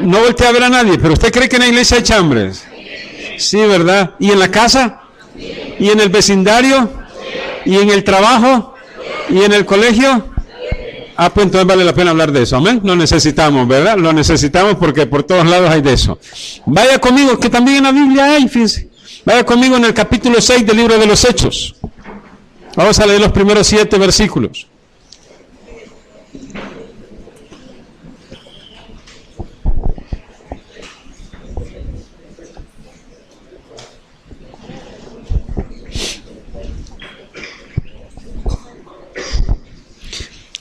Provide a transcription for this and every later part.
No voltea a ver a nadie, pero ¿usted cree que en la iglesia hay chambres? Sí, ¿verdad? ¿Y en la casa? ¿Y en el vecindario? ¿Y en el trabajo? ¿Y en el colegio? Ah, pues entonces vale la pena hablar de eso, amén. Lo necesitamos, ¿verdad? Lo necesitamos porque por todos lados hay de eso. Vaya conmigo, que también en la Biblia hay, fíjense. Vaya conmigo en el capítulo 6 del libro de los Hechos. Vamos a leer los primeros 7 versículos.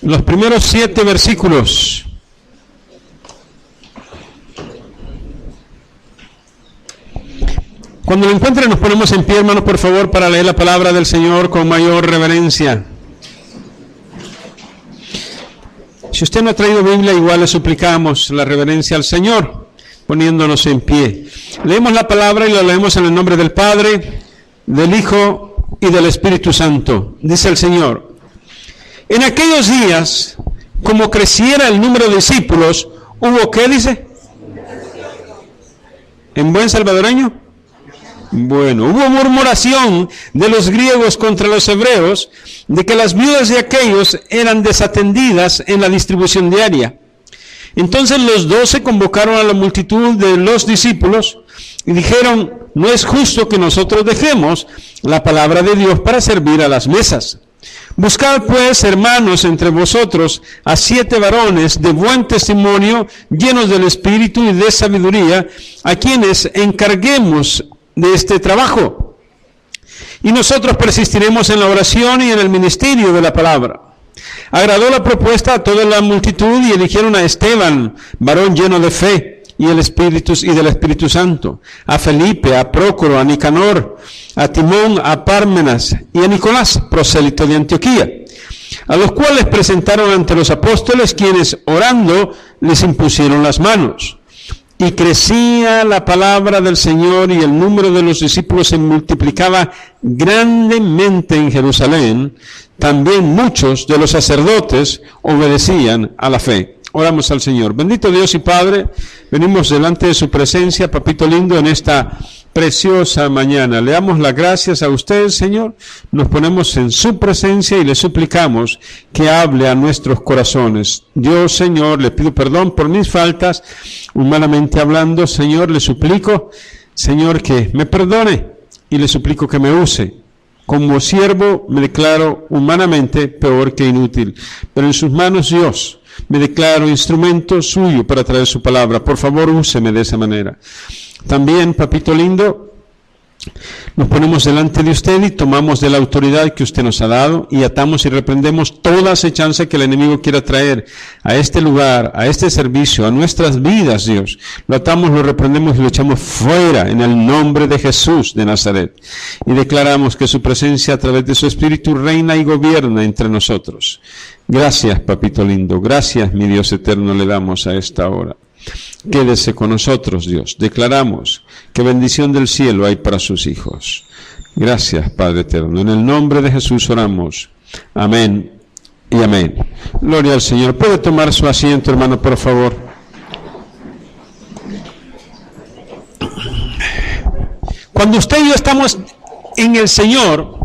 Los primeros 7 versículos. Cuando lo encuentren nos ponemos en pie, hermanos, por favor, para leer la palabra del Señor con mayor reverencia. Si usted no ha traído Biblia, igual le suplicamos la reverencia al Señor, poniéndonos en pie. Leemos la palabra y la leemos en el nombre del Padre, del Hijo y del Espíritu Santo. Dice el Señor: en aquellos días, como creciera el número de discípulos, ¿hubo qué, dice? ¿En buen salvadoreño? Bueno, hubo murmuración de los griegos contra los hebreos, de que las viudas de aquellos eran desatendidas en la distribución diaria. Entonces los 12 convocaron a la multitud de los discípulos y dijeron: no es justo que nosotros dejemos la palabra de Dios para servir a las mesas. Buscad pues, hermanos, entre vosotros a 7 varones de buen testimonio, llenos del Espíritu y de sabiduría, a quienes encarguemos de este trabajo. Y nosotros persistiremos en la oración y en el ministerio de la palabra. Agradó la propuesta a toda la multitud y eligieron a Esteban, varón lleno de fe y del Espíritu Santo, a Felipe, a Prócoro, a Nicanor, a Timón, a Pármenas y a Nicolás, prosélito de Antioquía, a los cuales presentaron ante los apóstoles, quienes orando les impusieron las manos. Y crecía la palabra del Señor y el número de los discípulos se multiplicaba grandemente en Jerusalén. También muchos de los sacerdotes obedecían a la fe. Oramos al Señor. Bendito Dios y Padre, venimos delante de su presencia, papito lindo, en esta preciosa mañana. Le damos las gracias a usted, Señor. Nos ponemos en su presencia y le suplicamos que hable a nuestros corazones. Yo, Señor, le pido perdón por mis faltas, humanamente hablando. Señor, le suplico, Señor, que me perdone y le suplico que me use. Como siervo me declaro humanamente peor que inútil, pero en sus manos, Dios, me declaro instrumento suyo para traer su palabra. Por favor, úseme de esa manera. También, papito lindo, nos ponemos delante de usted y tomamos de la autoridad que usted nos ha dado y atamos y reprendemos toda acechanza que el enemigo quiera traer a este lugar, a este servicio, a nuestras vidas, Dios. Lo atamos, lo reprendemos y lo echamos fuera en el nombre de Jesús de Nazaret. Y declaramos que su presencia a través de su Espíritu reina y gobierna entre nosotros. Gracias, papito lindo. Gracias, mi Dios eterno, le damos a esta hora. Quédese con nosotros, Dios. Declaramos que bendición del cielo hay para sus hijos. Gracias, Padre eterno. En el nombre de Jesús oramos. Amén y amén. Gloria al Señor. ¿Puede tomar su asiento, hermano, por favor? Cuando usted y yo estamos en el Señor,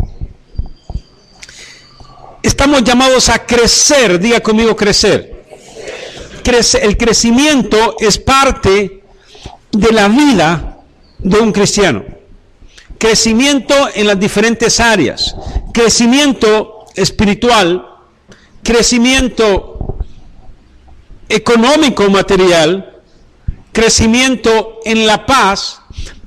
estamos llamados a crecer. Diga conmigo, crecer. El crecimiento es parte de la vida de un cristiano. Crecimiento en las diferentes áreas. Crecimiento espiritual, crecimiento económico, material, crecimiento en la paz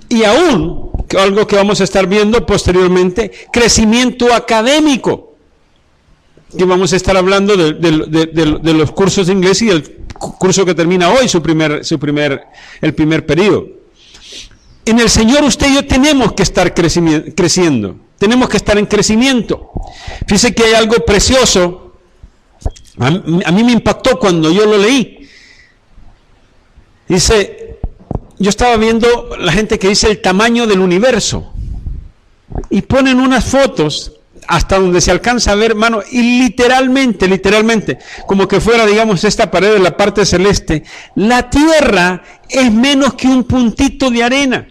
y aún, algo que vamos a estar viendo posteriormente, crecimiento académico. Que vamos a estar hablando de los cursos de inglés y el curso que termina hoy, el primer periodo. En el Señor usted y yo tenemos que estar creciendo, tenemos que estar en crecimiento. Fíjese que hay algo precioso, a mí me impactó cuando yo lo leí. Dice, yo estaba viendo la gente que dice el tamaño del universo y ponen unas fotos hasta donde se alcanza a ver, hermano, y literalmente, como que fuera, digamos, esta pared de la parte celeste, la tierra es menos que un puntito de arena.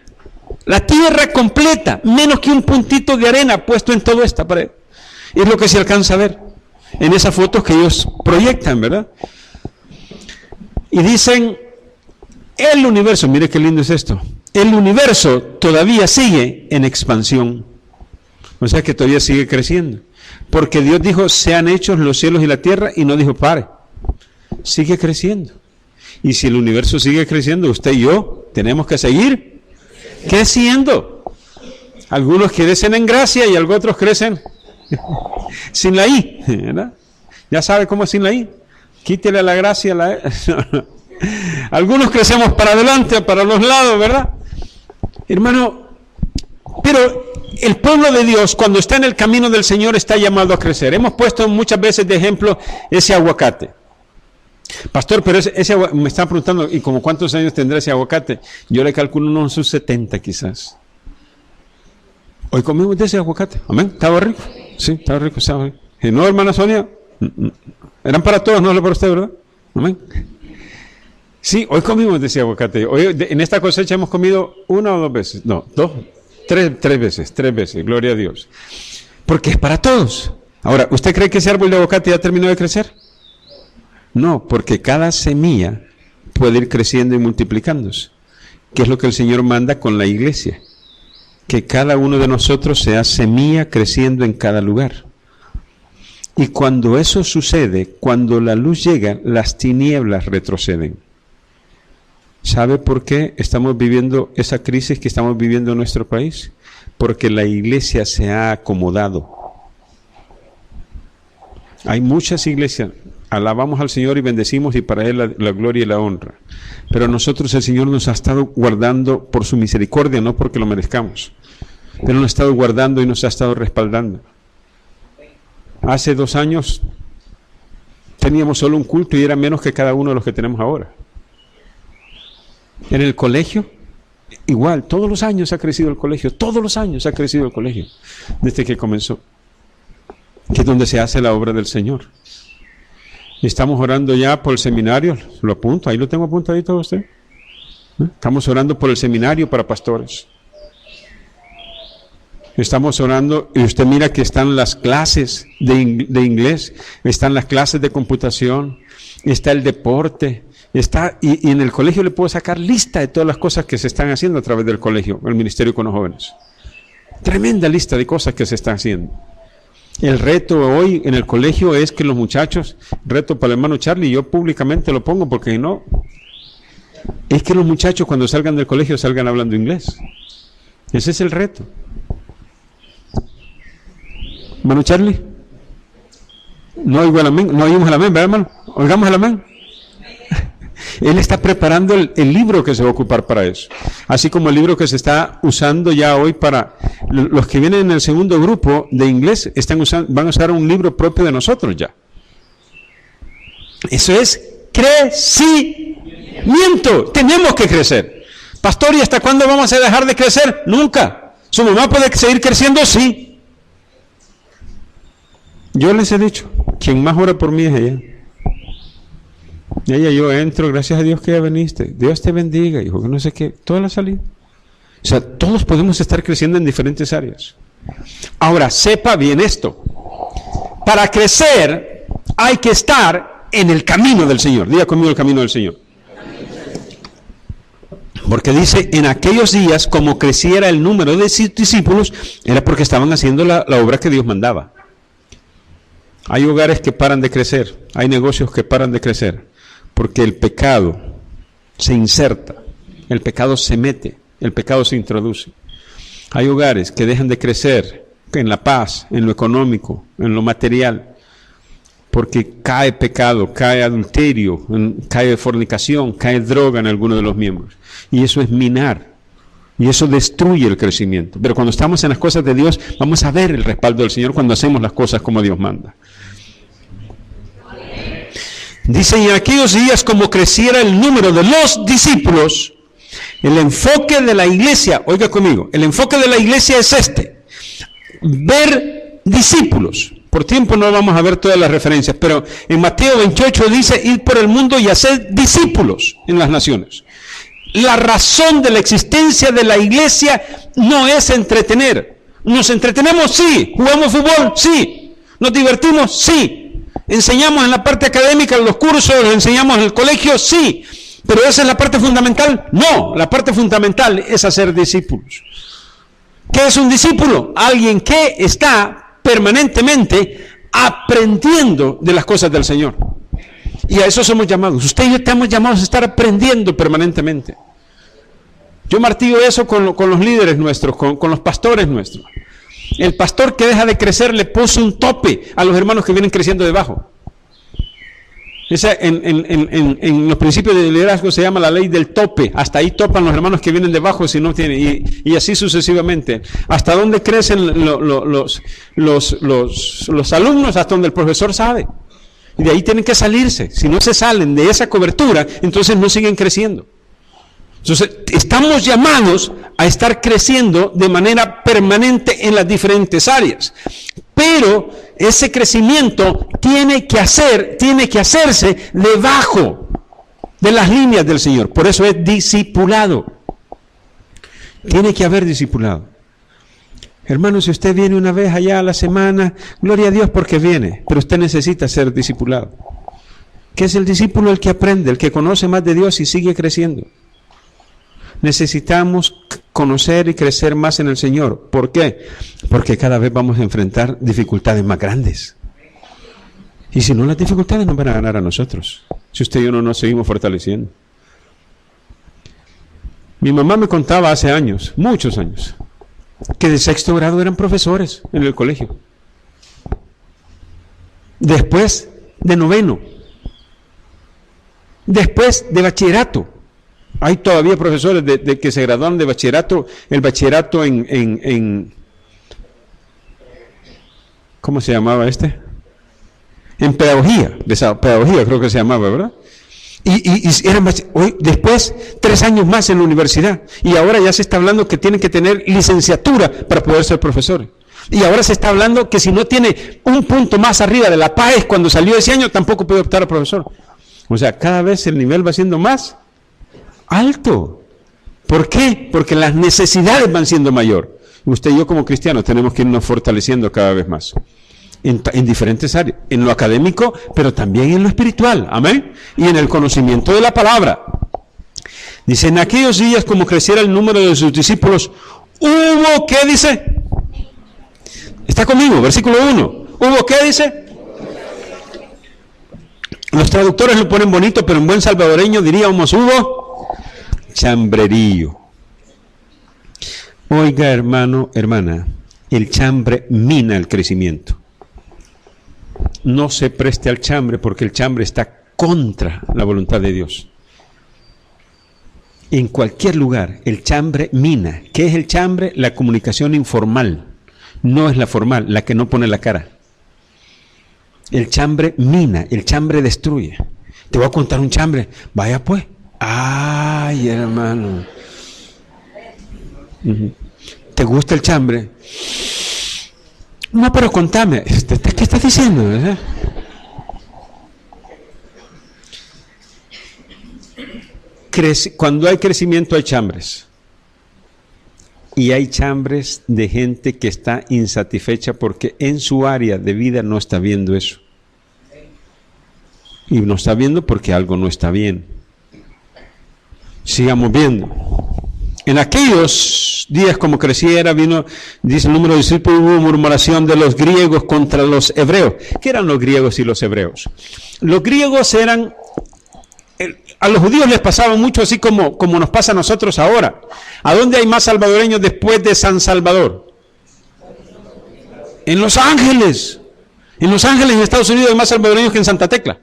La tierra completa, menos que un puntito de arena puesto en toda esta pared. Es lo que se alcanza a ver en esas fotos que ellos proyectan, ¿verdad? Y dicen, el universo, mire qué lindo es esto, el universo todavía sigue en expansión. O sea que todavía sigue creciendo. Porque Dios dijo, sean hechos los cielos y la tierra, y no dijo, pare. Sigue creciendo. Y si el universo sigue creciendo, usted y yo tenemos que seguir creciendo. Algunos crecen en gracia y otros crecen sin la I, ¿verdad? Ya sabe cómo es sin la I. Quítele a la gracia la E. Algunos crecemos para adelante, para los lados, ¿verdad? Hermano, pero el pueblo de Dios, cuando está en el camino del Señor, está llamado a crecer. Hemos puesto muchas veces de ejemplo ese aguacate. Pastor, pero me están preguntando, ¿y como cuántos años tendrá ese aguacate? Yo le calculo unos 70 quizás. Hoy comimos de ese aguacate. Amén. ¿Estaba rico? Sí, estaba rico. ¿Y no, hermana Sonia? Eran para todos, no solo para usted, ¿verdad? Amén. Sí, hoy comimos de ese aguacate. Hoy, en esta cosecha hemos comido 1 o 2 veces. No, 3 veces, gloria a Dios. Porque es para todos. Ahora, ¿usted cree que ese árbol de aguacate ya terminó de crecer? No, porque cada semilla puede ir creciendo y multiplicándose. ¿Qué es lo que el Señor manda con la iglesia? Que cada uno de nosotros sea semilla creciendo en cada lugar. Y cuando eso sucede, cuando la luz llega, las tinieblas retroceden. ¿Sabe por qué estamos viviendo esa crisis que estamos viviendo en nuestro país? Porque la iglesia se ha acomodado. Hay muchas iglesias, alabamos al Señor y bendecimos y para Él la gloria y la honra. Pero a nosotros el Señor nos ha estado guardando por su misericordia, no porque lo merezcamos. Pero nos ha estado guardando y nos ha estado respaldando. Hace 2 años teníamos solo un culto y era menos que cada uno de los que tenemos ahora. En el colegio, igual, todos los años ha crecido el colegio, desde que comenzó, que es donde se hace la obra del Señor. Estamos orando ya por el seminario, lo apunto, ahí lo tengo apuntadito a usted. Estamos orando por el seminario para pastores. Estamos orando, y usted mira que están las clases de inglés, están las clases de computación, está el deporte, y en el colegio le puedo sacar lista de todas las cosas que se están haciendo a través del colegio, el ministerio con los jóvenes. Tremenda lista de cosas que se están haciendo. El reto hoy en el colegio es que los muchachos, reto para el hermano Charlie, yo públicamente lo pongo porque no, es que los muchachos cuando salgan del colegio salgan hablando inglés. Ese es el reto. Hermano Charlie, no oigo el amén, no oímos el amén, ¿verdad, hermano? Oigamos el amén. Él está preparando el libro que se va a ocupar para eso. Así como el libro que se está usando ya hoy para los que vienen en el segundo grupo de inglés, van a usar un libro propio de nosotros ya. Eso es crecimiento. Tenemos que crecer. Pastor, ¿y hasta cuándo vamos a dejar de crecer? Nunca. ¿Su mamá puede seguir creciendo? Sí. Yo les he dicho, quien más ora por mí es ella. Yo entro, gracias a Dios que ya viniste. Dios te bendiga, hijo, que no sé qué. Toda la salida. O sea, todos podemos estar creciendo en diferentes áreas. Ahora, sepa bien esto. Para crecer hay que estar en el camino del Señor. Diga conmigo el camino del Señor. Porque dice, en aquellos días, como creciera el número de discípulos, era porque estaban haciendo la obra que Dios mandaba. Hay hogares que paran de crecer, hay negocios que paran de crecer, porque el pecado se inserta, el pecado se mete, el pecado se introduce. Hay hogares que dejan de crecer en la paz, en lo económico, en lo material, porque cae pecado, cae adulterio, cae fornicación, cae droga en alguno de los miembros. Y eso es minar, y eso destruye el crecimiento. Pero cuando estamos en las cosas de Dios, vamos a ver el respaldo del Señor cuando hacemos las cosas como Dios manda. Dice, y en aquellos días como creciera el número de los discípulos, el enfoque de la iglesia, oiga conmigo, el enfoque de la iglesia es ver discípulos. Por tiempo no vamos a ver todas las referencias, pero en Mateo 28 dice, ir por el mundo y hacer discípulos en las naciones. La razón de la existencia de la iglesia no es entretener. ¿Nos entretenemos? Sí. ¿Jugamos fútbol? Sí. ¿Nos divertimos? Sí. ¿Enseñamos en la parte académica, en los cursos? ¿Enseñamos en el colegio? Sí. ¿Pero esa es la parte fundamental? No. La parte fundamental es hacer discípulos. ¿Qué es un discípulo? Alguien que está permanentemente aprendiendo de las cosas del Señor. Y a eso somos llamados. Usted y yo estamos llamados a estar aprendiendo permanentemente. Yo martillo eso con los líderes nuestros, con los pastores nuestros. El pastor que deja de crecer le puso un tope a los hermanos que vienen creciendo debajo. Esa, en los principios de liderazgo se llama la ley del tope. Hasta ahí topan los hermanos que vienen debajo si no tienen, y así sucesivamente. Hasta dónde crecen los alumnos, hasta donde el profesor sabe. Y de ahí tienen que salirse. Si no se salen de esa cobertura, entonces no siguen creciendo. Entonces, estamos llamados a estar creciendo de manera permanente en las diferentes áreas. Pero ese crecimiento tiene que hacerse debajo de las líneas del Señor. Por eso es discipulado. Tiene que haber discipulado. Hermano, si usted viene una vez allá a la semana, gloria a Dios porque viene, pero usted necesita ser discipulado. ¿Qué es el discípulo? El que aprende, el que conoce más de Dios y sigue creciendo. Necesitamos conocer y crecer más en el Señor. ¿Por qué? Porque cada vez vamos a enfrentar dificultades más grandes. Y si no, las dificultades nos van a ganar a nosotros, si usted y yo no nos seguimos fortaleciendo. Mi mamá me contaba hace años, muchos años, que de 6º grado eran profesores en el colegio. Después de 9º. Después de bachillerato. Hay todavía profesores de que se graduaron de bachillerato, el bachillerato en ¿cómo se llamaba este? En pedagogía creo que se llamaba, ¿verdad? Y eran hoy, después 3 años más en la universidad, y ahora ya se está hablando que tienen que tener licenciatura para poder ser profesores. Y ahora se está hablando que si no tiene un punto más arriba de la PAES cuando salió ese año, tampoco puede optar a profesor. O sea, cada vez el nivel va siendo más alto. ¿Por qué? Porque las necesidades van siendo mayor. Usted y yo como cristianos tenemos que irnos fortaleciendo cada vez más. En diferentes áreas, en lo académico, pero también en lo espiritual, amén, y en el conocimiento de la palabra. Dice, en aquellos días, como creciera el número de sus discípulos, hubo, ¿qué dice? Está conmigo, versículo 1, hubo, ¿qué dice? Los traductores lo ponen bonito, pero en buen salvadoreño diríamos, hubo chambrerío. Oiga, hermano, hermana, el chambre mina el crecimiento. No se preste al chambre, porque el chambre está contra la voluntad de Dios. En cualquier lugar, el chambre mina. ¿Qué es el chambre? La comunicación informal. No es la formal, la que no pone la cara. El chambre mina, el chambre destruye. Te voy a contar un chambre. Vaya pues. Ay, hermano. ¿Te gusta el chambre? No, pero contame, ¿qué estás diciendo? Cuando hay crecimiento hay chambres. Y hay chambres de gente que está insatisfecha porque en su área de vida no está viendo eso. Y no está viendo porque algo no está bien. Sigamos viendo. En aquellos días, como creciera, vino, dice el número de discípulos, hubo murmuración de los griegos contra los hebreos. ¿Qué eran los griegos y los hebreos? Los griegos eran, a los judíos les pasaba mucho así como nos pasa a nosotros ahora. ¿A dónde hay más salvadoreños después de San Salvador? En Los Ángeles. En Los Ángeles, en Estados Unidos, hay más salvadoreños que en Santa Tecla.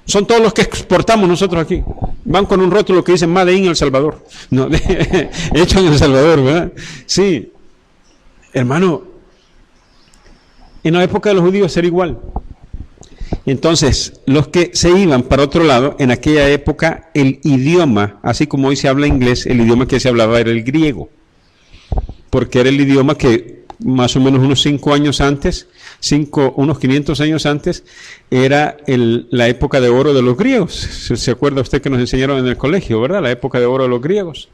Son todos los que exportamos nosotros aquí. Van con un rótulo que dice Made in El Salvador. No, hecho en El Salvador, ¿verdad? Sí. Hermano, en la época de los judíos era igual. Entonces, los que se iban para otro lado, en aquella época, el idioma, así como hoy se habla inglés, el idioma que se hablaba era el griego. Porque era el idioma que más o menos unos 5 años antes, unos 500 años antes, era la época de oro de los griegos. ¿Se acuerda usted que nos enseñaron en el colegio, verdad? La época de oro de los griegos,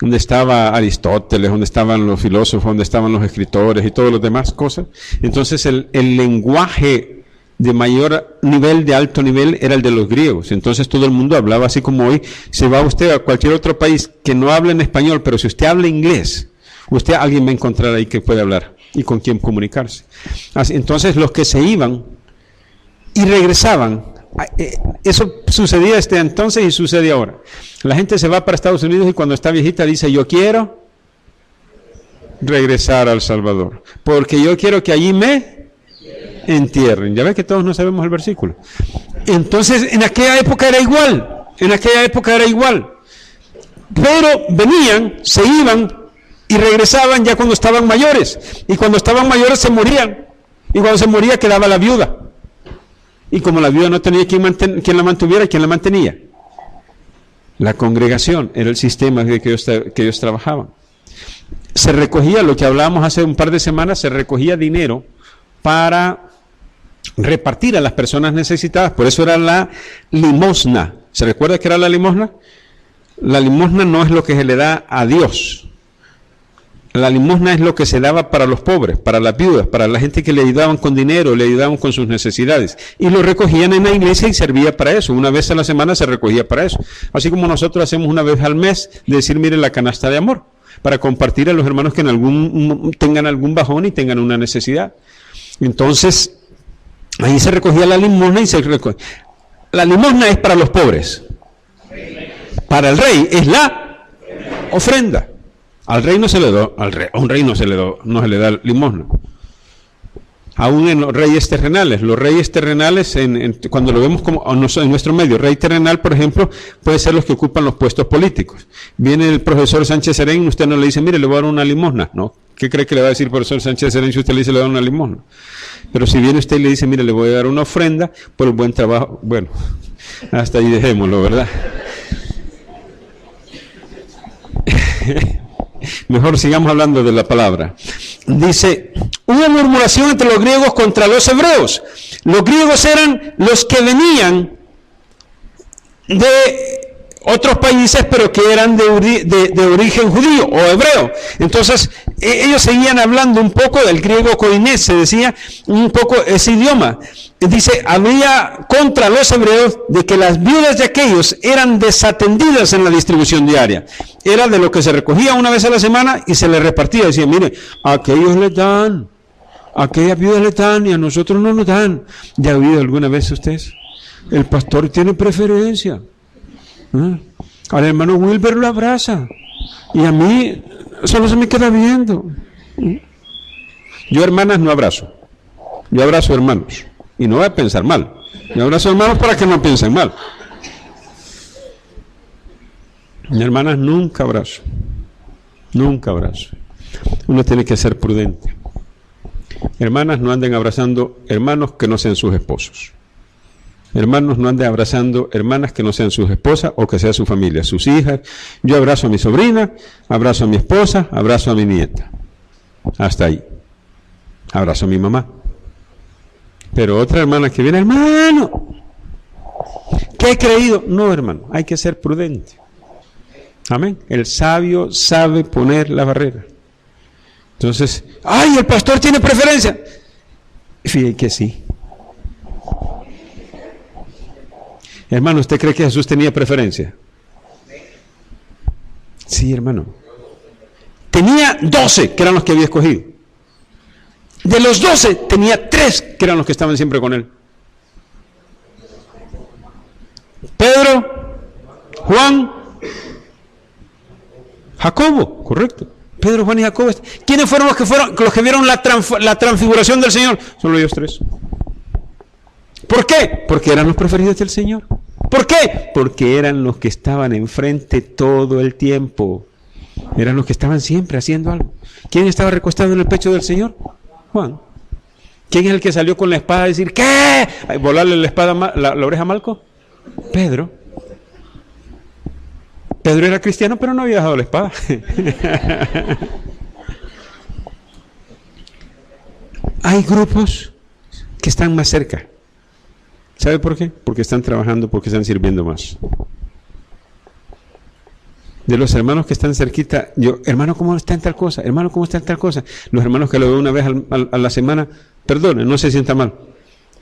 donde estaba Aristóteles, donde estaban los filósofos, donde estaban los escritores y todas las demás cosas. Entonces el lenguaje de mayor nivel, de alto nivel, era el de los griegos. Entonces todo el mundo hablaba así como hoy. Se va usted a cualquier otro país que no hable en español, pero si usted habla inglés, alguien va a encontrar ahí que puede hablar y con quien comunicarse. Entonces los que se iban y regresaban, eso sucedía entonces y sucede ahora. La gente se va para Estados Unidos y cuando está viejita dice: yo quiero regresar a El Salvador, porque yo quiero que allí me entierren. Ya ves que todos no sabemos el versículo. Entonces en aquella época era igual, pero venían, se iban y regresaban ya cuando estaban mayores, y cuando estaban mayores se morían, y cuando se moría quedaba la viuda, y como la viuda no tenía quien la mantuviera, ¿quién la mantenía? La congregación. Era el sistema que ellos trabajaban. Se recogía, lo que hablábamos hace un par de semanas, se recogía dinero para repartir a las personas necesitadas. Por eso era la limosna. ¿Se recuerda que era la limosna? La limosna no es lo que se le da a Dios. La limosna es lo que se daba para los pobres, para las viudas, para la gente que le ayudaban con dinero, le ayudaban con sus necesidades. Y lo recogían en la iglesia y servía para eso. Una vez a la semana se recogía para eso. Así como nosotros hacemos una vez al mes, de decir: mire, la canasta de amor, para compartir a los hermanos que tengan algún bajón y tengan una necesidad. Entonces, ahí se recogía la limosna y se recogía. La limosna es para los pobres. Para el rey es la ofrenda. Al rey no se le da, a un rey no se le da limosna. Aún en los reyes terrenales. Los reyes terrenales, cuando lo vemos como en nuestro medio, rey terrenal, por ejemplo, puede ser los que ocupan los puestos políticos. Viene el profesor Sánchez Serén, usted no le dice: mire, le voy a dar una limosna, ¿no? ¿Qué cree que le va a decir el profesor Sánchez Serén si usted le dice: le voy a dar una limosna? Pero si viene usted y le dice: mire, le voy a dar una ofrenda por el buen trabajo, bueno, hasta ahí dejémoslo, ¿verdad? Mejor sigamos hablando de la palabra. Dice: hubo murmuración entre los griegos contra los hebreos. Los griegos eran los que venían de otros países, pero que eran de origen judío o hebreo. Entonces ellos seguían hablando un poco del griego koinés, se decía un poco ese idioma. Dice: había contra los hebreos de que las viudas de aquellos eran desatendidas en la distribución diaria. Era de lo que se recogía una vez a la semana y se les repartía. Decía: mire, a aquellos les dan, a aquellas viudas les dan y a nosotros no nos dan. ¿Ya ha oído alguna vez ustedes? El pastor tiene preferencia. Al hermano Wilber lo abraza y a mí solo se me queda viendo. Yo hermanas no abrazo, yo abrazo hermanos y no voy a pensar mal. Yo abrazo hermanos para que no piensen mal. Mis hermanas nunca abrazo, nunca abrazo. Uno tiene que ser prudente. Hermanas, no anden abrazando hermanos que no sean sus esposos. Hermanos, no anden abrazando hermanas que no sean sus esposas o que sea su familia, sus hijas. Yo abrazo a mi sobrina, abrazo a mi esposa, abrazo a mi nieta. Hasta ahí. Abrazo a mi mamá. Pero otra hermana que viene: hermano, ¿qué he creído? No, hermano, hay que ser prudente. Amén. El sabio sabe poner la barrera. Entonces, ¡ay, el pastor tiene preferencia! Fíjate que sí. Hermano, ¿usted cree que Jesús tenía preferencia? Sí, hermano. Tenía 12, que eran los que había escogido. De los 12, tenía 3, que eran los que estaban siempre con él. Pedro, Juan, Jacobo, correcto. Pedro, Juan y Jacobo. ¿Quiénes fueron los que vieron la transfiguración del Señor? Solo ellos 3. ¿Por qué? Porque eran los preferidos del Señor. ¿Por qué? Porque eran los que estaban enfrente todo el tiempo. Eran los que estaban siempre haciendo algo. ¿Quién estaba recostado en el pecho del Señor? Juan. ¿Quién es el que salió con la espada a decir: ¿qué? ¿Volarle la espada, la oreja a Malco? Pedro. Pedro era cristiano, pero no había dejado la espada. hay grupos que están más cerca. ¿Sabe por qué? Porque están trabajando, porque están sirviendo más. De los hermanos que están cerquita, yo, hermano, ¿cómo está en tal cosa? Hermano, ¿cómo está en tal cosa? Los hermanos que lo veo una vez a la semana, perdone, no se sienta mal.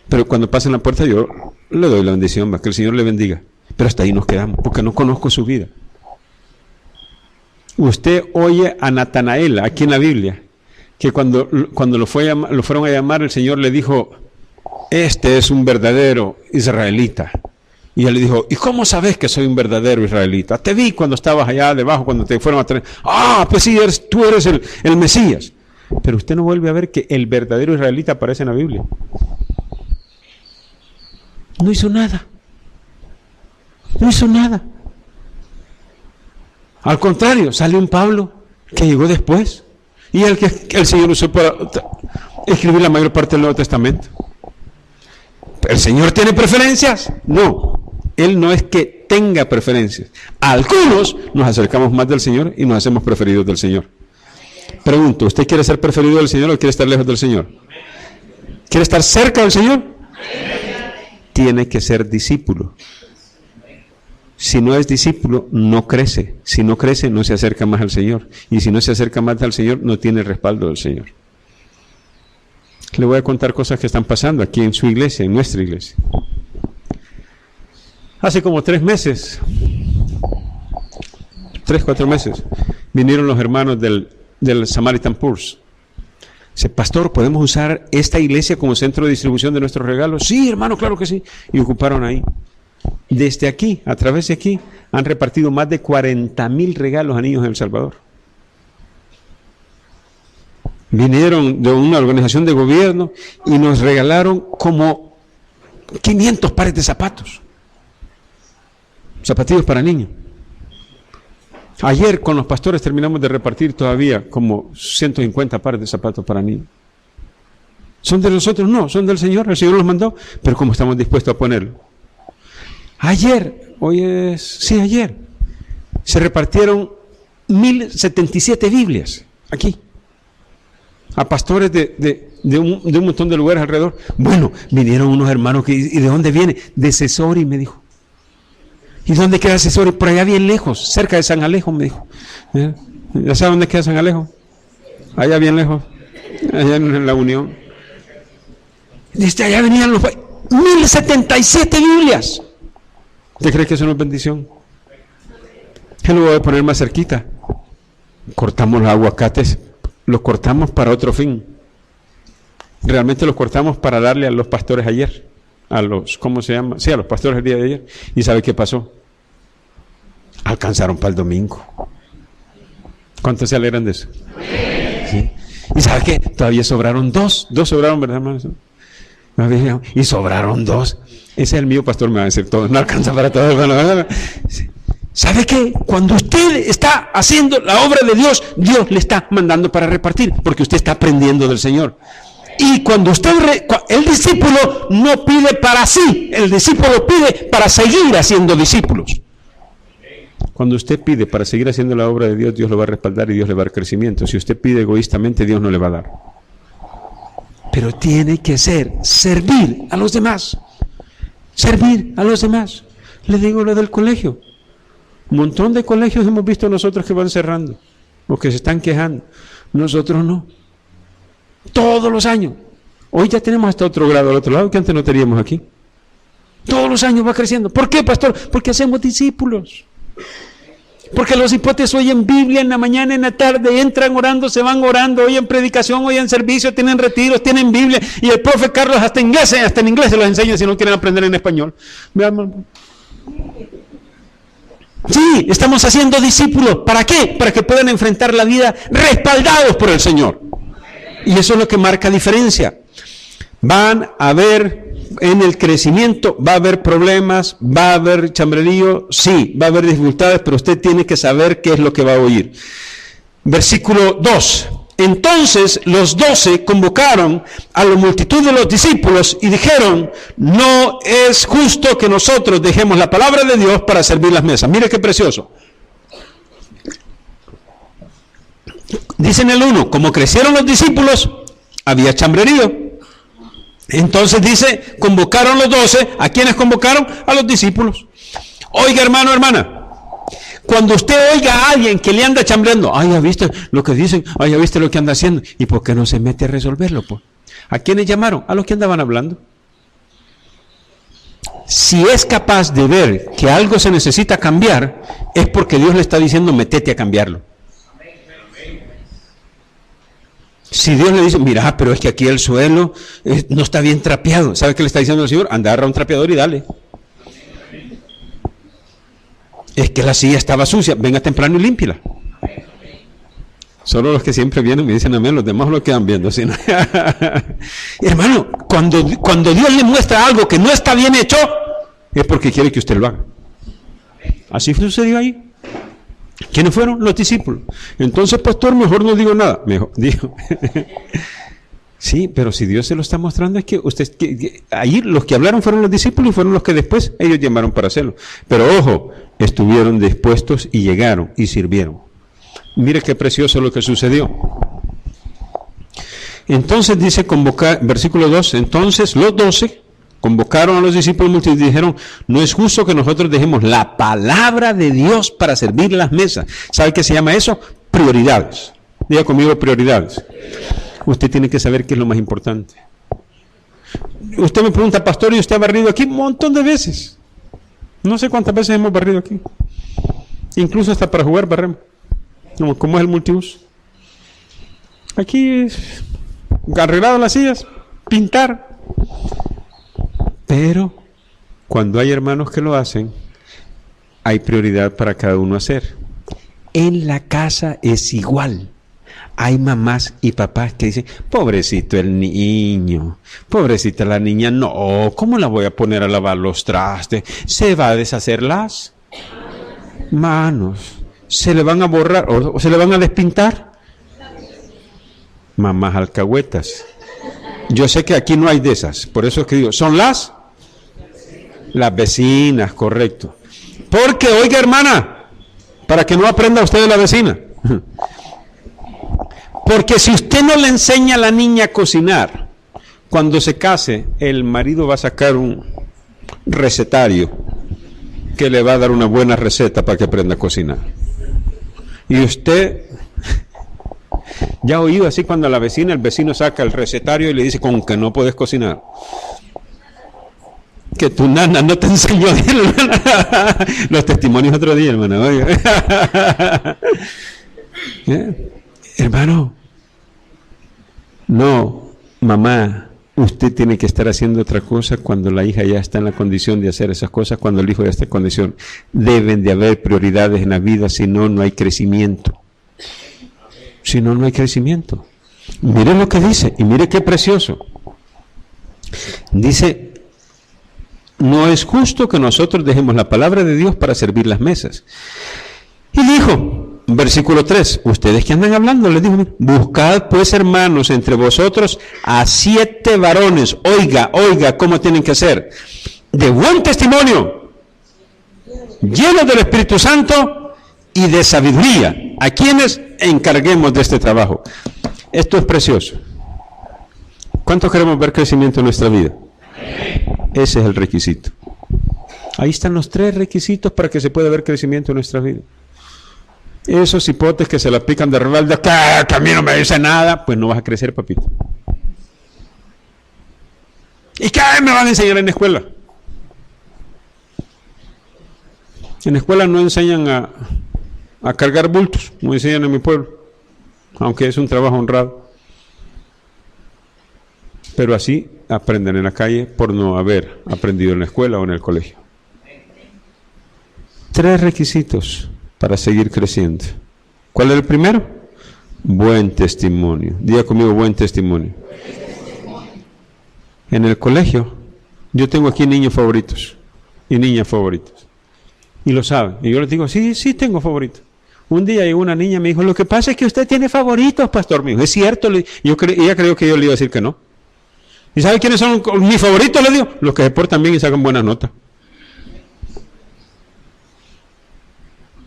Pero cuando pasan la puerta yo le doy la bendición, que el Señor le bendiga. Pero hasta ahí nos quedamos, porque no conozco su vida. Usted oye a Natanael, aquí en la Biblia, que cuando lo fueron a llamar, el Señor le dijo, este es un verdadero israelita. Y él le dijo, ¿y cómo sabes que soy un verdadero israelita? Te vi cuando estabas allá debajo, cuando te fueron a traer. Ah, pues sí, tú eres el Mesías. Pero usted no vuelve a ver que el verdadero israelita aparece en la Biblia. No hizo nada. No hizo nada. Al contrario, sale un Pablo que llegó después. Y el que el Señor usó para escribir la mayor parte del Nuevo Testamento. ¿El Señor tiene preferencias? No. Él no es que tenga preferencias. A algunos nos acercamos más del Señor y nos hacemos preferidos del Señor. Pregunto, ¿usted quiere ser preferido del Señor o quiere estar lejos del Señor? ¿Quiere estar cerca del Señor? Tiene que ser discípulo. Si no es discípulo, no crece. Si no crece, no se acerca más al Señor. Y si no se acerca más al Señor, no tiene el respaldo del Señor. Le voy a contar cosas que están pasando aquí en su iglesia, en nuestra iglesia. Hace como 3 meses, 4 meses, vinieron los hermanos del Samaritan Purse. Dice, pastor, ¿podemos usar esta iglesia como centro de distribución de nuestros regalos? Sí, hermano, claro que sí. Y ocuparon ahí. Desde aquí, a través de aquí, han repartido más de 40,000 regalos a niños en El Salvador. Vinieron de una organización de gobierno y nos regalaron como 500 pares de zapatos. Zapatillos para niños. Ayer con los pastores terminamos de repartir todavía como 150 pares de zapatos para niños. ¿Son de nosotros? No, son del Señor. El Señor los mandó, pero ¿cómo estamos dispuestos a ponerlo? Ayer, ayer, se repartieron 1,077 Biblias aquí. A pastores de un montón de lugares alrededor. Bueno, vinieron unos hermanos ¿y de dónde viene? De Cesori, me dijo. ¿Y dónde queda Cesori? Por allá bien lejos, cerca de San Alejo, me dijo. ¿Ya sabe dónde queda San Alejo? Allá bien lejos, allá en la Unión. Desde allá venían los 1,077 Biblias. ¿Usted cree que eso no es bendición? ¿Qué lo voy a poner más cerquita? Cortamos los aguacates. Los cortamos para otro fin. Realmente los cortamos para darle a los pastores ayer. A los, ¿cómo se llama? Sí, a los pastores el día de ayer. ¿Y sabe qué pasó? Alcanzaron para el domingo. ¿Cuántos se alegran de eso? ¿Sí? ¿Y sabe qué? Todavía sobraron 2. 2 sobraron, ¿verdad, hermanos? Y sobraron 2. Ese es el mío, pastor, me va a decir todo. No alcanza para todo, hermano. Sí. ¿Sabe qué? Cuando usted está haciendo la obra de Dios, Dios le está mandando para repartir, porque usted está aprendiendo del Señor. Y cuando el discípulo no pide para sí, el discípulo pide para seguir haciendo discípulos. Cuando usted pide para seguir haciendo la obra de Dios, Dios lo va a respaldar y Dios le va a dar crecimiento. Si usted pide egoístamente, Dios no le va a dar. Pero tiene que servir a los demás. Servir a los demás. Le digo lo del colegio. Un montón de colegios hemos visto nosotros que van cerrando, o que se están quejando. Nosotros no. Todos los años. Hoy ya tenemos hasta otro grado al otro lado que antes no teníamos aquí. Todos los años va creciendo. ¿Por qué, pastor? Porque hacemos discípulos. Porque los hipotes oyen Biblia en la mañana, en la tarde, entran orando, se van orando, oyen predicación, oyen servicio, tienen retiros, tienen Biblia. Y el profe Carlos hasta en inglés se los enseña si no quieren aprender en español. Vean. Sí, estamos haciendo discípulos. ¿Para qué? Para que puedan enfrentar la vida respaldados por el Señor. Y eso es lo que marca diferencia. Van a haber en el crecimiento, va a haber problemas, va a haber chambrerío, sí, va a haber dificultades, pero usted tiene que saber qué es lo que va a oír. Versículo 2. Entonces los 12 convocaron a la multitud de los discípulos y dijeron, no es justo que nosotros dejemos la palabra de Dios para servir las mesas. Mire qué precioso. Dice en el 1, como crecieron los discípulos, había chambrerío. Entonces dice, convocaron los 12. ¿A quiénes convocaron? A los discípulos. Oiga, hermano, hermana, cuando usted oiga a alguien que le anda chambreando, ay, ya viste lo que dicen, ay, ya viste lo que anda haciendo, ¿y por qué no se mete a resolverlo? Pues? ¿A quiénes llamaron? A los que andaban hablando. Si es capaz de ver que algo se necesita cambiar, es porque Dios le está diciendo, métete a cambiarlo. Si Dios le dice, mira, pero es que aquí el suelo no está bien trapeado, ¿sabe qué le está diciendo el Señor? Anda, agarra un trapeador y dale. Es que la silla estaba sucia, venga temprano y límpiala. Solo los que siempre vienen me dicen amén, los demás lo quedan viendo. ¿Sí? Hermano, cuando Dios le muestra algo que no está bien hecho, es porque quiere que usted lo haga. Así sucedió ahí. ¿Quiénes fueron? Los discípulos. Entonces, pastor, mejor no digo nada. Mejor digo. Sí, pero si Dios se lo está mostrando, es que ahí los que hablaron fueron los discípulos y fueron los que después ellos llamaron para hacerlo. Pero ojo, estuvieron dispuestos y llegaron y sirvieron. Mire qué precioso lo que sucedió. Entonces dice convocar, versículo 2, entonces los 12 convocaron a los discípulos y dijeron, no es justo que nosotros dejemos la palabra de Dios para servir las mesas. ¿Sabe qué se llama eso? Prioridades. Diga conmigo, prioridades. Usted tiene que saber qué es lo más importante. Usted me pregunta, pastor, ¿y usted ha barrido aquí? Un montón de veces. No sé cuántas veces hemos barrido aquí. Incluso hasta para jugar barremos. ¿Cómo es el multiuso? Aquí es arreglado las sillas, pintar. Pero cuando hay hermanos que lo hacen, hay prioridad para cada uno hacer. En la casa es igual. Hay mamás y papás que dicen, pobrecito el niño, pobrecita la niña, no, ¿cómo la voy a poner a lavar los trastes? Se va a deshacer las manos, se le van a borrar o se le van a despintar. Mamás alcahuetas. Yo sé que aquí no hay de esas, por eso es que digo, son las vecinas, correcto. Porque, oiga hermana, para que no aprenda usted de la vecina. Porque si usted no le enseña a la niña a cocinar, cuando se case, el marido va a sacar un recetario que le va a dar una buena receta para que aprenda a cocinar. Y usted ya ha oído así cuando el vecino saca el recetario y le dice, con que no puedes cocinar. Que tu nana no te enseñó bien, los testimonios otro día, hermano. Hermano, no, mamá, usted tiene que estar haciendo otra cosa cuando la hija ya está en la condición de hacer esas cosas, cuando el hijo ya está en condición. Deben de haber prioridades en la vida, si no, no hay crecimiento. Si no, no hay crecimiento. Mire lo que dice, y mire qué precioso. Dice, no es justo que nosotros dejemos la palabra de Dios para servir las mesas. Y dijo, versículo 3, ustedes que andan hablando, les dijo, buscad pues hermanos entre vosotros a 7 varones, oiga, cómo tienen que ser, de buen testimonio, llenos del Espíritu Santo y de sabiduría, a quienes encarguemos de este trabajo. Esto es precioso. ¿Cuántos queremos ver crecimiento en nuestra vida? Ese es el requisito. Ahí están los 3 requisitos para que se pueda ver crecimiento en nuestra vida. Esos hipotes que se la pican de rebelde, que a mí no me dice nada, pues no vas a crecer, papito. ¿Y qué me van a enseñar en la escuela? En la escuela no enseñan a cargar bultos, como enseñan en mi pueblo, aunque es un trabajo honrado. Pero así aprenden en la calle por no haber aprendido en la escuela o en el colegio. 3 requisitos para seguir creciendo. ¿Cuál es el primero? Buen testimonio. Diga conmigo, buen testimonio. En el colegio, yo tengo aquí niños favoritos y niñas favoritas. Y lo saben. Y yo les digo, sí, tengo favoritos. Un día llegó una niña y me dijo, lo que pasa es que usted tiene favoritos, pastor. Me dijo, ¿es cierto? Ella creyó que yo le iba a decir que no. ¿Y sabe quiénes son mis favoritos? Le digo, los que se portan bien y sacan buenas notas.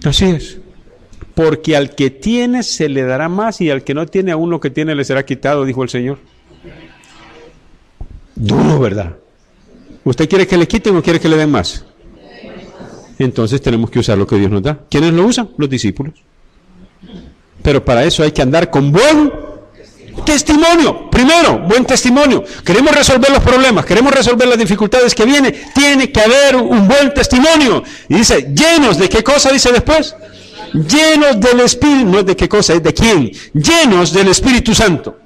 Así es. Porque al que tiene se le dará más y al que no tiene, aún lo que tiene le será quitado, dijo el Señor. Duro, ¿verdad? ¿Usted quiere que le quiten o quiere que le den más? Entonces tenemos que usar lo que Dios nos da. ¿Quiénes lo usan? Los discípulos. Pero para eso hay que andar con buen testimonio. Primero, buen testimonio. Queremos resolver los problemas, queremos resolver las dificultades que vienen. Tiene que haber un buen testimonio. Y dice, llenos de qué cosa, dice después. Llenos del Espíritu, no es de qué cosa, es de quién. Llenos del Espíritu Santo.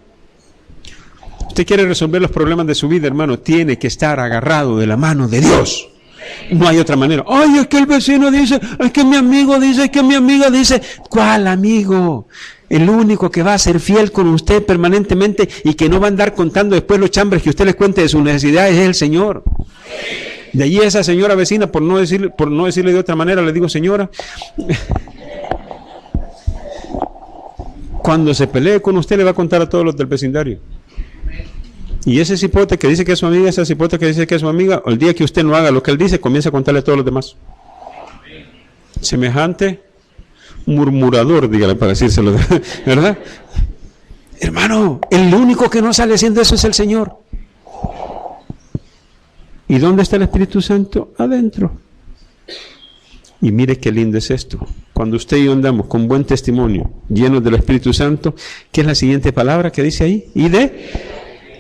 Usted quiere resolver los problemas de su vida, hermano, tiene que estar agarrado de la mano de Dios. No hay otra manera. Ay, es que el vecino dice, es que mi amigo dice, es que mi amiga dice. ¿Cuál amigo? El único que va a ser fiel con usted permanentemente y que no va a andar contando después los chambres que usted les cuente de sus necesidades es el Señor. De allí esa señora vecina, por no decirle de otra manera, le digo, señora, cuando se pelee con usted le va a contar a todos los del vecindario. Y ese cipote que dice que es su amiga, esa cipote que dice que es su amiga, el día que usted no haga lo que él dice, comienza a contarle a todos los demás. Semejante murmurador, dígale para decírselo, ¿verdad? Hermano, el único que no sale haciendo eso es el Señor. ¿Y dónde está el Espíritu Santo? Adentro. Y mire qué lindo es esto. Cuando usted y yo andamos con buen testimonio, llenos del Espíritu Santo, ¿qué es la siguiente palabra que dice ahí? Y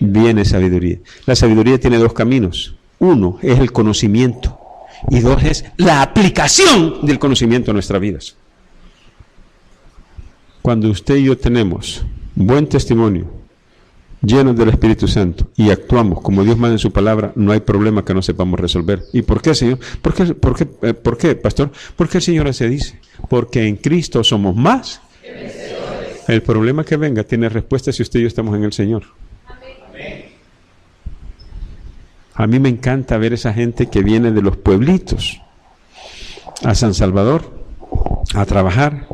viene sabiduría. La sabiduría tiene dos caminos. Uno es el conocimiento y dos es la aplicación del conocimiento a nuestras vidas. Cuando usted y yo tenemos buen testimonio, llenos del Espíritu Santo y actuamos como Dios manda en su palabra, no hay problema que no sepamos resolver. ¿Y por qué, Señor? ¿Por qué, pastor? Porque el Señor así dice. Porque en Cristo somos más. El problema que venga tiene respuesta si usted y yo estamos en el Señor. A mí me encanta ver esa gente que viene de los pueblitos a San Salvador a trabajar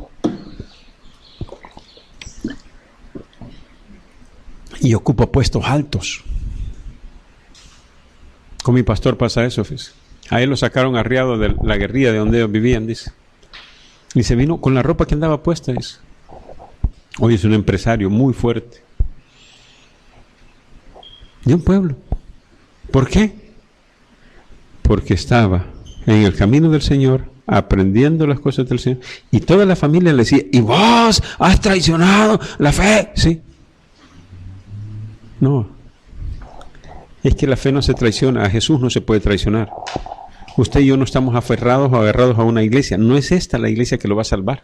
y ocupa puestos altos. Con mi pastor pasa eso, fíjese. A él lo sacaron arriado de la guerrilla de donde ellos vivían, dice. Y se vino con la ropa que andaba puesta, dice. Hoy es un empresario muy fuerte. De un pueblo. ¿Por qué? Porque estaba en el camino del Señor, aprendiendo las cosas del Señor, y toda la familia le decía, ¿y vos has traicionado la fe? Sí. No. Es que la fe no se traiciona, a Jesús no se puede traicionar. Usted y yo no estamos aferrados o agarrados a una iglesia. No es esta la iglesia que lo va a salvar.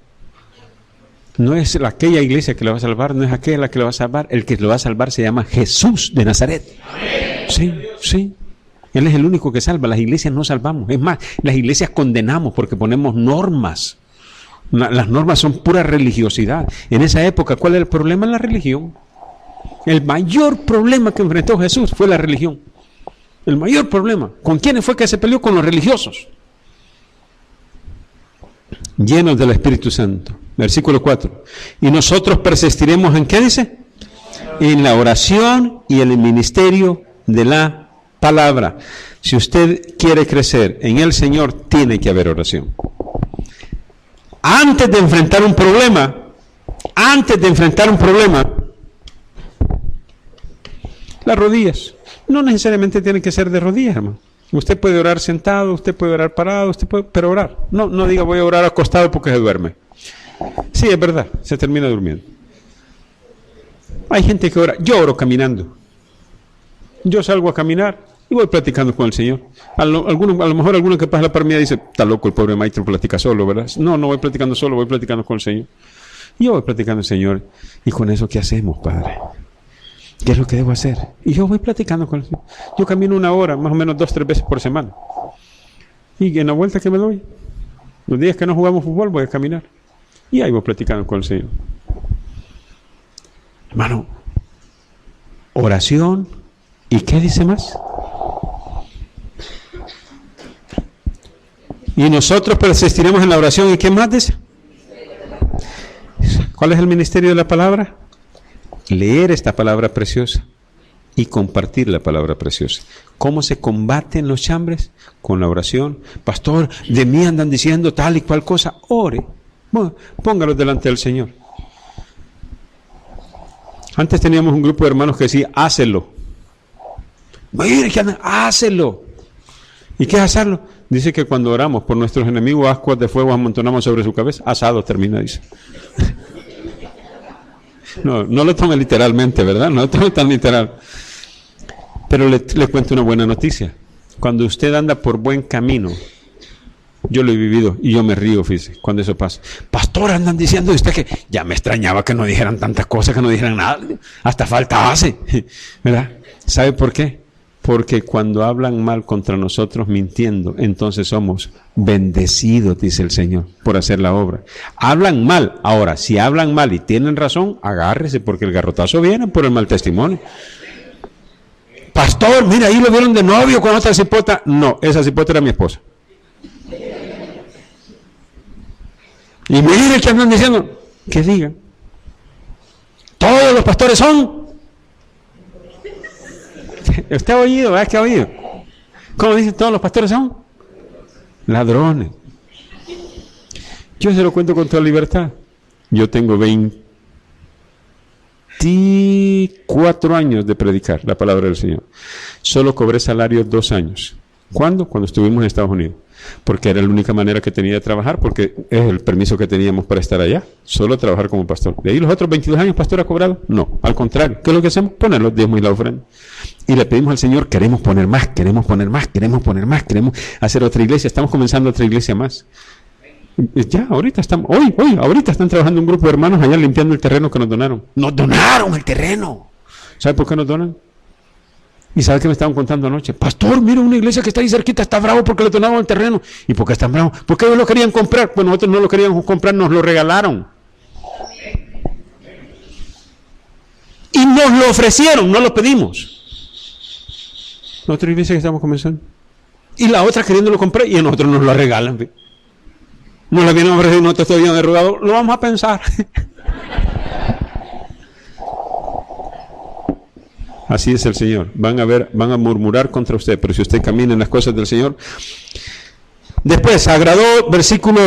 No es aquella iglesia que lo va a salvar, no es aquella la que lo va a salvar. El que lo va a salvar se llama Jesús de Nazaret. Sí, sí. Él es el único que salva. Las iglesias no salvamos. Es más, las iglesias condenamos porque ponemos normas. Las normas son pura religiosidad. En esa época, ¿cuál era el problema? La religión. El mayor problema que enfrentó Jesús fue la religión. El mayor problema. ¿Con quiénes fue que se peleó? Con los religiosos. Llenos del Espíritu Santo. Versículo 4. Y nosotros persistiremos ¿en qué dice? En la oración y en el ministerio de la palabra. Si usted quiere crecer en el Señor, tiene que haber oración. Antes de enfrentar un problema, las rodillas. No necesariamente tienen que ser de rodillas, hermano. Usted puede orar sentado, usted puede orar parado, pero orar. No diga voy a orar acostado porque se duerme. Sí, es verdad, se termina durmiendo. Hay gente que ora, yo oro caminando. Yo salgo a caminar y voy platicando con el Señor. A lo mejor alguno que pasa la par mía dice, está loco el pobre maestro, platica solo, ¿verdad? No voy platicando solo, voy platicando con el Señor. Yo voy platicando el Señor. ¿Y con eso qué hacemos, Padre? ¿Qué es lo que debo hacer? Y yo voy platicando con el Señor. Yo camino 1 hora, más o menos 2-3 veces por semana. Y en la vuelta que me doy, los días que no jugamos fútbol, voy a caminar. Y ahí voy platicando con el Señor. Hermano, oración. ¿Y qué dice más? Y nosotros persistiremos en la oración. ¿Y qué más dice? ¿Cuál es el ministerio de la palabra? Leer esta palabra preciosa y compartir la palabra preciosa. ¿Cómo se combaten los chambres? Con la oración. Pastor, de mí andan diciendo tal y cual cosa. Ore. Bueno, póngalos delante del Señor. Antes teníamos un grupo de hermanos que decía, hácelo. Mire que anda, hácelo. ¿Y qué es hacerlo? Dice que cuando oramos por nuestros enemigos, ascuas de fuego amontonamos sobre su cabeza. Asado termina, dice. No lo tome literalmente, ¿verdad? No lo tome tan literal. Pero le cuento una buena noticia. Cuando usted anda por buen camino, yo lo he vivido y yo me río, fíjese, cuando eso pasa. Pastor, andan diciendo usted que ya me extrañaba que no dijeran tantas cosas, que no dijeran nada. Hasta falta hace, ¿verdad? ¿Sabe por qué? Porque cuando hablan mal contra nosotros mintiendo, entonces somos bendecidos, dice el Señor, por hacer la obra. Hablan mal. Ahora, si hablan mal y tienen razón, agárrese, porque el garrotazo viene por el mal testimonio. Pastor, mira, ahí lo vieron de novio con otra cipota. No, esa cipota era mi esposa. Y mire que andan diciendo, que digan. Todos los pastores son. ¿Usted ha oído? ¿Verdad que ha oído? ¿Cómo dicen todos los pastores son? Ladrones. Yo se lo cuento con toda libertad. Yo tengo 24 años de predicar la palabra del Señor. Solo cobré salario 2 años. ¿Cuándo? Cuando estuvimos en Estados Unidos. Porque era la única manera que tenía de trabajar, porque es el permiso que teníamos para estar allá. Solo trabajar como pastor. ¿De ahí los otros 22 años pastor ha cobrado? No, al contrario. ¿Qué es lo que hacemos? Poner los diezmos y la ofrenda. Y le pedimos al Señor, queremos poner más, queremos poner más, queremos poner más, queremos hacer otra iglesia. Estamos comenzando otra iglesia más. Ya, ahorita estamos, ahorita están trabajando un grupo de hermanos allá limpiando el terreno que nos donaron. ¡Nos donaron el terreno! ¿Sabe por qué nos donan? ¿Y sabe qué me estaban contando anoche? Pastor, mira, una iglesia que está ahí cerquita está bravo porque le donaron el terreno. ¿Y por qué están bravos? Porque ellos lo querían comprar. Pues nosotros no lo queríamos comprar, nos lo regalaron. Y nos lo ofrecieron, no lo pedimos. La otra iglesia que estamos comenzando. Y la otra queriéndolo comprar y a nosotros nos lo regalan. Nos lo vienen a ofrecer y nosotros todavía de rogado. Lo vamos a pensar. Así es el Señor. Van a murmurar contra usted, pero si usted camina en las cosas del Señor. Después, agradó, versículo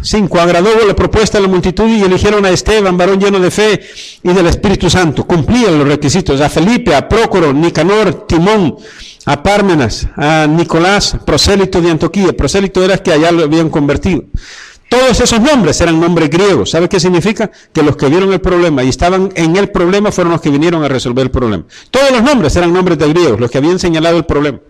5, agradó la propuesta de la multitud y eligieron a Esteban, varón lleno de fe y del Espíritu Santo. Cumplían los requisitos. A Felipe, a Prócoro, Nicanor, Timón, a Pármenas, a Nicolás, prosélito de Antioquía. Prosélito era que allá lo habían convertido. Todos esos nombres eran nombres griegos. ¿Sabe qué significa? Que los que vieron el problema y estaban en el problema fueron los que vinieron a resolver el problema. Todos los nombres eran nombres de griegos, los que habían señalado el problema.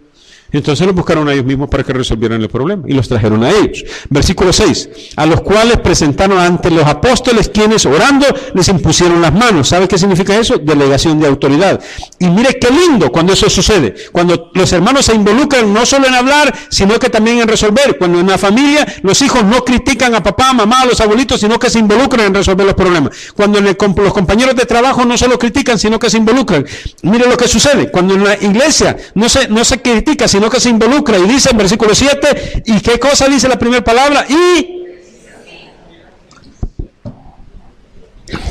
Entonces los buscaron a ellos mismos para que resolvieran el problema y los trajeron a ellos. Versículo 6, a los cuales presentaron ante los apóstoles, quienes orando les impusieron las manos. ¿Sabe qué significa eso? Delegación de autoridad. Y mire qué lindo cuando eso sucede, cuando los hermanos se involucran no solo en hablar, sino que también en resolver. Cuando en la familia los hijos no critican a papá, a mamá, a los abuelitos, sino que se involucran en resolver los problemas. Cuando los compañeros de trabajo no solo critican, sino que se involucran. Mire lo que sucede, cuando en la iglesia no se critica, sino que se involucra, y dice en versículo 7, ¿y qué cosa dice la primera palabra? Y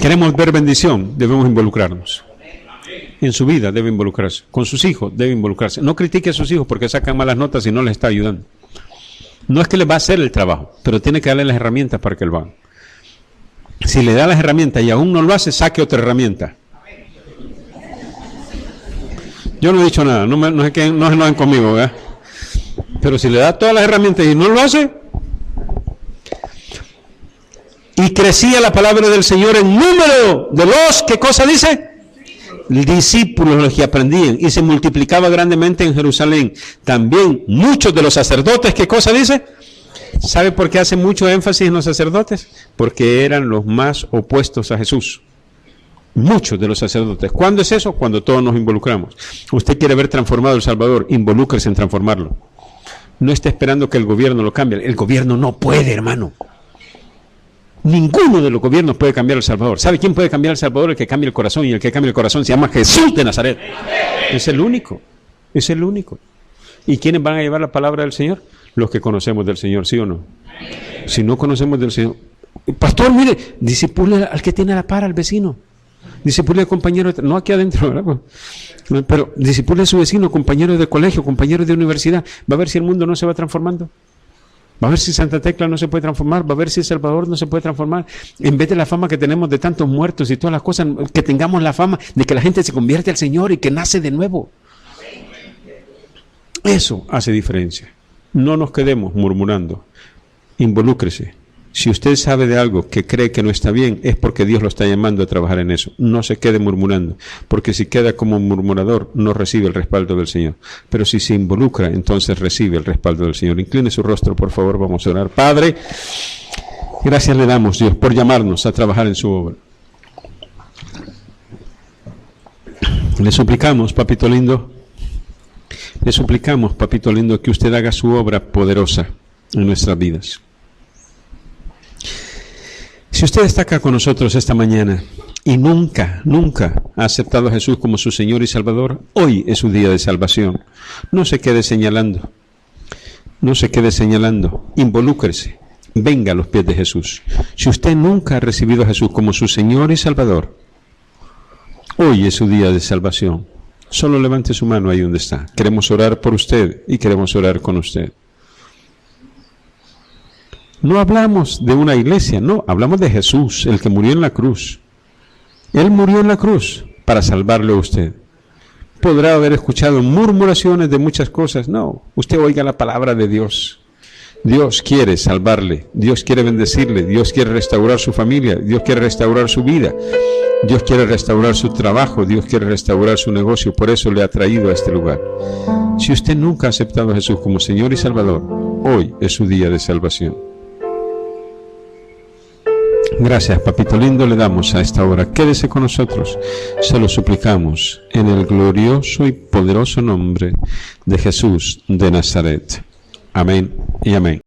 queremos ver bendición, debemos involucrarnos. En su vida debe involucrarse, con sus hijos debe involucrarse. No critique a sus hijos porque sacan malas notas y no les está ayudando. No es que les va a hacer el trabajo, pero tiene que darle las herramientas para que lo hagan. Si le da las herramientas y aún no lo hace, saque otra herramienta. Yo no he dicho nada, no es que no se enojen conmigo, ¿verdad? Pero si le da todas las herramientas y no lo hace. Y crecía la palabra del Señor en número de los, ¿qué cosa dice? Discípulos los que aprendían, y se multiplicaba grandemente en Jerusalén. También muchos de los sacerdotes, ¿qué cosa dice? ¿Sabe por qué hace mucho énfasis en los sacerdotes? Porque eran los más opuestos a Jesús. Muchos de los sacerdotes. ¿Cuándo es eso? Cuando todos nos involucramos. Usted quiere ver transformado El Salvador, involúcrese en transformarlo. No esté esperando que el gobierno lo cambie. El gobierno no puede, hermano. Ninguno de los gobiernos puede cambiar El Salvador. ¿Sabe quién puede cambiar El Salvador? El que cambia el corazón, y el que cambia el corazón se llama Jesús de Nazaret. Es el único. Es el único. ¿Y quiénes van a llevar la palabra del Señor? Los que conocemos del Señor, ¿sí o no? Si no conocemos del Señor. Pastor, mire, disipule al que tiene a la par, al vecino. Disipule al compañero, no aquí adentro, ¿verdad? Pero disipule a su vecino, compañero de colegio, compañero de universidad. Va a ver si el mundo no se va transformando. Va a ver si Santa Tecla no se puede transformar. Va a ver si El Salvador no se puede transformar. En vez de la fama que tenemos de tantos muertos y todas las cosas, que tengamos la fama de que la gente se convierte al Señor y que nace de nuevo. Eso hace diferencia. No nos quedemos murmurando. Involúcrese. Si usted sabe de algo que cree que no está bien, es porque Dios lo está llamando a trabajar en eso. No se quede murmurando, porque si queda como un murmurador, no recibe el respaldo del Señor. Pero si se involucra, entonces recibe el respaldo del Señor. Incline su rostro, por favor, vamos a orar. Padre, gracias le damos, Dios, por llamarnos a trabajar en su obra. Le suplicamos, papito lindo, que usted haga su obra poderosa en nuestras vidas. Si usted está acá con nosotros esta mañana y nunca ha aceptado a Jesús como su Señor y Salvador, hoy es su día de salvación. No se quede señalando, involúcrese, venga a los pies de Jesús. Si usted nunca ha recibido a Jesús como su Señor y Salvador, hoy es su día de salvación. Solo levante su mano ahí donde está. Queremos orar por usted y queremos orar con usted. No hablamos de una iglesia, no, hablamos de Jesús, el que murió en la cruz. Él murió en la cruz para salvarle a usted. Podrá haber escuchado murmuraciones de muchas cosas, no, usted oiga la palabra de Dios. Dios quiere salvarle, Dios quiere bendecirle, Dios quiere restaurar su familia, Dios quiere restaurar su vida, Dios quiere restaurar su trabajo, Dios quiere restaurar su negocio, por eso le ha traído a este lugar. Si usted nunca ha aceptado a Jesús como Señor y Salvador, hoy es su día de salvación. Gracias, papito lindo, le damos a esta hora. Quédese con nosotros, se lo suplicamos, en el glorioso y poderoso nombre de Jesús de Nazaret. Amén y amén.